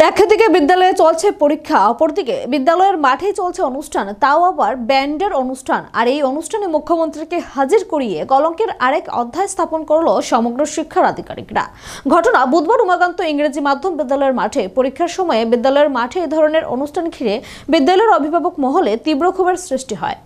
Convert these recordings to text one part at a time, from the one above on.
একদিকে বিদ্যালয়ে চলছে পরীক্ষা, অপরদিকে বিদ্যালয়ের মাঠেই চলছে অনুষ্ঠান, তাও আবার ব্যান্ডের অনুষ্ঠান। আর এই অনুষ্ঠানে মুখ্যমন্ত্রীকে হাজির করিয়ে কলঙ্কের আরেক অধ্যায় স্থাপন করলো সমগ্র শিক্ষার আধিকারিকরা। ঘটনা বুধবার উমাকান্ত ইংরেজি মাধ্যম বিদ্যালয়ের মাঠে পরীক্ষার সময়ে বিদ্যালয়ের মাঠে এই ধরনের অনুষ্ঠান ঘিরে বিদ্যালয়ের অভিভাবক মহলে তীব্র ক্ষোভের সৃষ্টি হয়।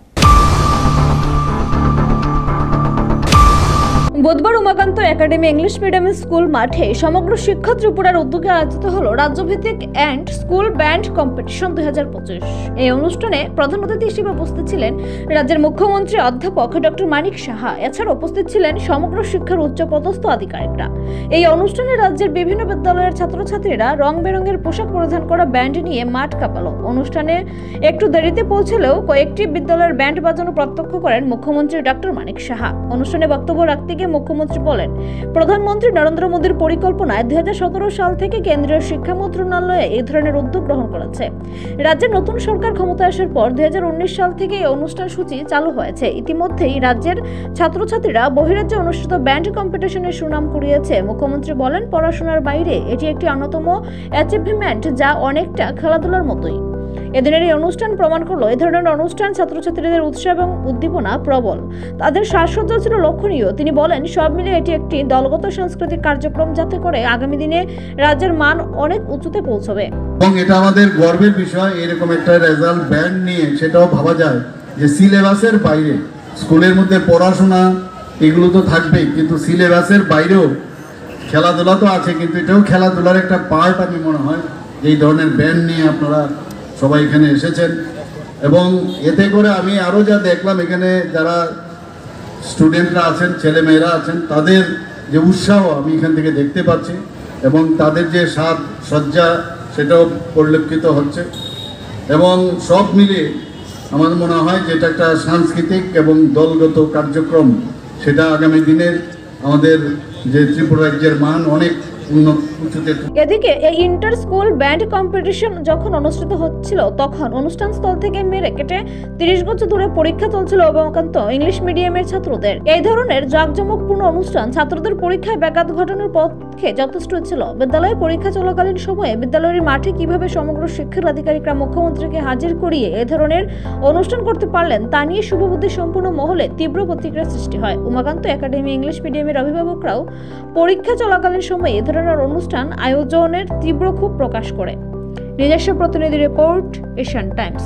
বুধবার Umakanta academy English medium school মাঠে সমগ্র শিক্ষা ত্রিপুরার উদ্যোগে আয়োজিত হলো রাজ্যভিত্তিক অ্যান্ড স্কুল ব্যান্ড কম্পিটিশন 2025। এই অনুষ্ঠানে প্রধান অতিথি হিসেবে উপস্থিত ছিলেন রাজ্যের মুখ্যমন্ত্রী অধ্যাপক ডক্টর মানিক সাহা। এছাড়া উপস্থিত ছিলেন সমগ্র শিক্ষার উচ্চপদস্থ আধিকারিকরা। এই অনুষ্ঠানে রাজ্যের বিভিন্ন বিদ্যালয়ের ছাত্রছাত্রীরা রং বেরঙের পোশাক পরিধান করা ব্যান্ড নিয়ে মাঠ কাঁপালো। অনুষ্ঠানে একটু দেরিতে পৌঁছলেও কয়েকটি বিদ্যালয়ের ব্যান্ড বাজানো প্রত্যক্ষ করেন মুখ্যমন্ত্রী ডক্টর মানিক সাহা। অনুষ্ঠানে বক্তব্য রাখতে গিয়ে মুখ্যমন্ত্রী বলেন, প্রধানমন্ত্রী নরেন্দ্র মোদীর পরিকল্পনায় 2017 সাল থেকে কেন্দ্রীয় শিক্ষা মন্ত্রণালয়ে এই ধরনের উদ্যোগ গ্রহণ করেছে। রাজ্যের নতুন সরকার ক্ষমতায় আসার পর 2019 সাল থেকে এই অনুষ্ঠান সূচি চালু হয়েছে। ইতিমধ্যেই রাজ্যের ছাত্রছাত্রীরা বহিরাজ্যে অনুষ্ঠিত ব্যান্ড কম্পিটিশনের সুনাম কুড়িয়েছে। মুখ্যমন্ত্রী বলেন, পড়াশোনার বাইরে এটি একটি অন্যতম অ্যাচিভমেন্ট, যা অনেকটা খেলাধুলার মতোই। এদিনের এই অনুষ্ঠান প্রমাণ করলো এই ধরনের অনুষ্ঠান ছাত্রছাত্রীদের উৎসাহ এবং উদ্দীপনা প্রবল। তাদের সাজসজ্জা ছিল লক্ষণীয়। তিনি বলেন, সব মিলে এটি একটি দলগত সাংস্কৃতিক কার্যক্রম, যাতে করে আগামী দিনে রাজ্যের মান অনেক উঁচুতে পৌঁছবে। এবং এটা আমাদের গর্বের বিষয়, এরকম একটা রেজাল্ট ব্যান্ড নিয়ে সেটাও ভাবা যায় যে সিলেবাসের বাইরে স্কুলের মধ্যে পড়াশোনা এগুলো তো থাকবেই, কিন্তু সিলেবাসের বাইরেও খেলাধুলা তো আছে, কিন্তু এটাও খেলাধুলার একটা পার্ট। আমি মনে হয় এই ধরনের ব্যান্ড নিয়ে আপনারা সবাই এখানে এসেছেন, এবং এতে করে আমি আরও যা দেখলাম, এখানে যারা স্টুডেন্টরা আছেন, ছেলেমেয়েরা আছেন, তাদের যে উৎসাহ আমি এখান থেকে দেখতে পাচ্ছি, এবং তাদের যে সাজ সজ্জা সেটাও পরিলক্ষিত হচ্ছে। এবং সব মিলিয়ে আমার মনে হয় যে এটা একটা সাংস্কৃতিক এবং দলগত কার্যক্রম, সেটা আগামী দিনের আমাদের যে ত্রিপুরা রাজ্যের মান অনেক এদিকে এই ইন্টার স্কুল ব্যান্ড কম্পিটিশন যখন অনুষ্ঠিত হচ্ছিল, তখন অনুষ্ঠান স্থল থেকে মেরে কেটে 30 গজ দূরে পরীক্ষা চলছিল উমাকান্ত ইংলিশ মিডিয়ামের ছাত্রদের। এই ধরনের জাঁকজমকপূর্ণ অনুষ্ঠান ছাত্রদের পরীক্ষায় ব্যাঘাত ঘটানোর পক্ষে যথেষ্ট ছিল। বিদ্যালয়ে পরীক্ষা চলাকালীন সময়ে বিদ্যালয়ের মাঠে কিভাবে সমগ্র শিক্ষার আধিকারিকরা মুখ্যমন্ত্রীকে হাজির করিয়ে এ ধরনের অনুষ্ঠান করতে পারলেন, তা নিয়ে শুভবুদ্ধি সম্পূর্ণ মহলে তীব্র প্রতিক্রিয়া সৃষ্টি হয়। উমাকান্ত একাডেমি ইংলিশ মিডিয়ামের অভিভাবকরাও পরীক্ষা চলাকালীন সময়ে এ ধরনের অনুষ্ঠান আয়োজনের তীব্র ক্ষোভ প্রকাশ করে। নিজস্ব প্রতিনিধি রিপোর্ট, এশিয়ান টাইমস।